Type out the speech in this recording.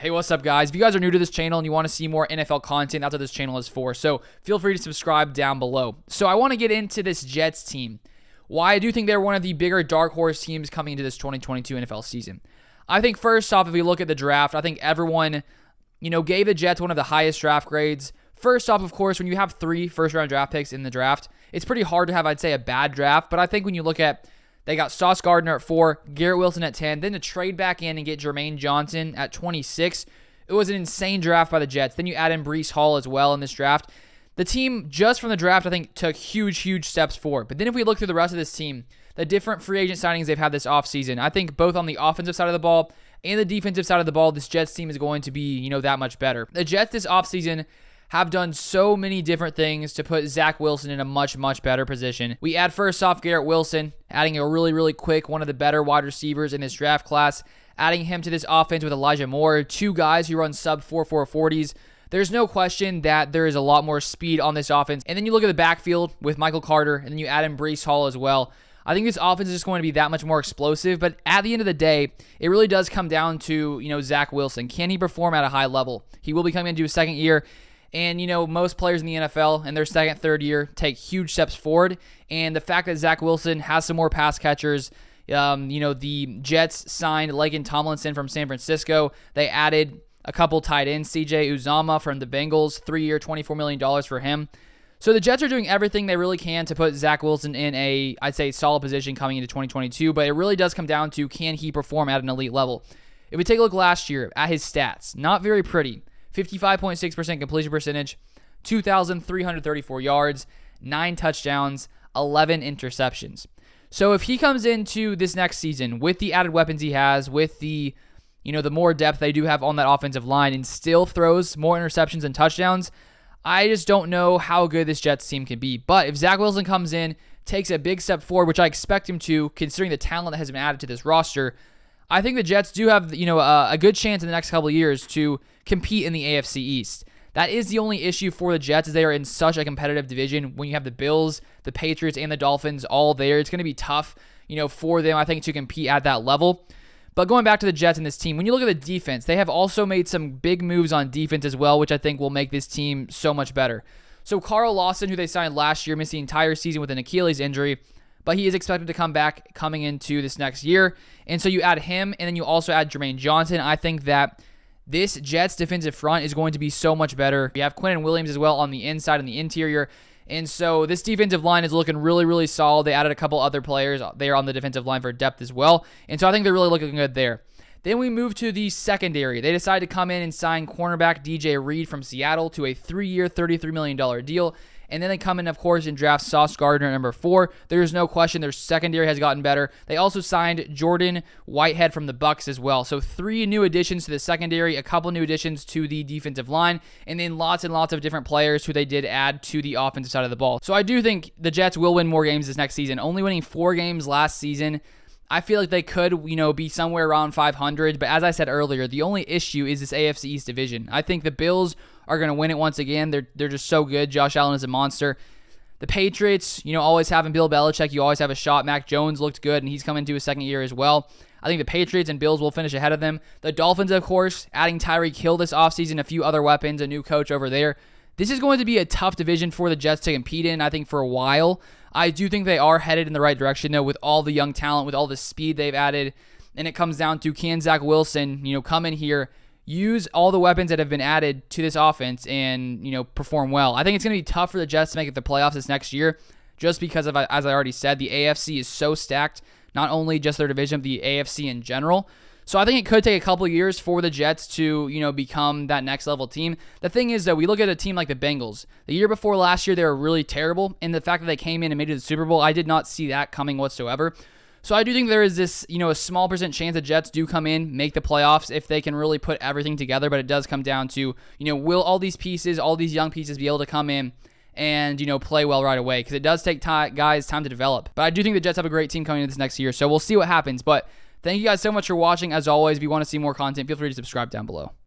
Hey, what's up, guys? If you guys are new to this channel and you want to see more NFL content, that's what this channel is for. So feel free to subscribe down below. So I want to get into this Jets team. Why I do think they're one of the bigger dark horse teams coming into this 2022 NFL season. I think first off, if we look at the draft, I think everyone, gave the Jets one of the highest draft grades. First off, of course, when you have 3 first-round draft picks in the draft, it's pretty hard to have, I'd say, a bad draft. But I think when you look at, they got Sauce Gardner at 4, Garrett Wilson at 10, then to trade back in and get Jermaine Johnson at 26, it was an insane draft by the Jets. Then you add in Breece Hall as well in this draft. The team, just from the draft, I think, took huge steps forward. But then if we look through the rest of this team, the different free agent signings they've had this offseason, I think both on the offensive side of the ball and the defensive side of the ball, this Jets team is going to be, that much better. The Jets this offseason have done so many different things to put Zach Wilson in a much better position. We add first off Garrett Wilson, adding a really quick, one of the better wide receivers in this draft class, adding him to this offense with Elijah Moore, 2 guys who run sub 4.4 40s. There's no question that there is a lot more speed on this offense. And then you look at the backfield with Michael Carter, and then you add in Breece Hall as well. I think this offense is just going to be that much more explosive. But at the end of the day, it really does come down to, Zach Wilson. Can he perform at a high level? He will be coming into his second year. And, most players in the NFL in their second, third year take huge steps forward. And the fact that Zach Wilson has some more pass catchers, the Jets signed Laken Tomlinson from San Francisco. They added a couple tight ends, CJ Uzomah from the Bengals, 3-year, $24 million for him. So the Jets are doing everything they really can to put Zach Wilson in a, I'd say, solid position coming into 2022. But it really does come down to, can he perform at an elite level? If we take a look last year at his stats, not very pretty. 55.6% completion percentage, 2,334 yards, 9 touchdowns, 11 interceptions. So if he comes into this next season with the added weapons he has, with the, the more depth they do have on that offensive line, and still throws more interceptions and touchdowns, I just don't know how good this Jets team can be. But if Zach Wilson comes in, takes a big step forward, which I expect him to, considering the talent that has been added to this roster, I think the Jets do have, a good chance in the next couple of years to compete in the AFC East. That is the only issue for the Jets, is they are in such a competitive division. When you have the Bills, the Patriots, and the Dolphins all there, it's going to be tough, for them, I think, to compete at that level. But going back to the Jets and this team, when you look at the defense, they have also made some big moves on defense as well, which I think will make this team so much better. So Carl Lawson, who they signed last year, missed the entire season with an Achilles injury, but he is expected to come back coming into this next year. And so you add him, and then you also add Jermaine Johnson. I think that this Jets defensive front is going to be so much better. You have Quinnen Williams as well on the inside and the interior. And so this defensive line is looking really solid. They added a couple other players there on the defensive line for depth as well. And so I think they're really looking good there. Then we move to the secondary. They decided to come in and sign cornerback DJ Reed from Seattle to a 3-year, $33 million deal. And then they come in, of course, and draft Sauce Gardner at number 4. There's no question their secondary has gotten better. They also signed Jordan Whitehead from the Bucs as well. So 3 new additions to the secondary, a couple new additions to the defensive line, and then lots and lots of different players who they did add to the offensive side of the ball. So I do think the Jets will win more games this next season. Only winning 4 games last season, I feel like they could, be somewhere around 500. But as I said earlier, the only issue is this AFC East division. I think the Bills are going to win it once again. They're just so good. Josh Allen is a monster. The Patriots, always having Bill Belichick, you always have a shot. Mac Jones looked good, and he's coming into his second year as well. I think the Patriots and Bills will finish ahead of them. The Dolphins, of course, adding Tyreek Hill this offseason, a few other weapons, a new coach over there. This is going to be a tough division for the Jets to compete in, I think, for a while. I do think they are headed in the right direction, though, with all the young talent, with all the speed they've added. And it comes down to, can Zach Wilson, come in here, use all the weapons that have been added to this offense and, perform well. I think it's going to be tough for the Jets to make it the playoffs this next year, just because of, as I already said, the AFC is so stacked, not only just their division, but the AFC in general. So I think it could take a couple of years for the Jets to, become that next level team. The thing is, though, we look at a team like the Bengals. The year before last year, they were really terrible. And the fact that they came in and made it to the Super Bowl, I did not see that coming whatsoever. So I do think there is this, a small percent chance the Jets do come in, make the playoffs if they can really put everything together. But it does come down to, will all these pieces, all these young pieces be able to come in and, play well right away? Because it does take guys time to develop. But I do think the Jets have a great team coming in this next year. So we'll see what happens. But thank you guys so much for watching. As always, if you want to see more content, feel free to subscribe down below.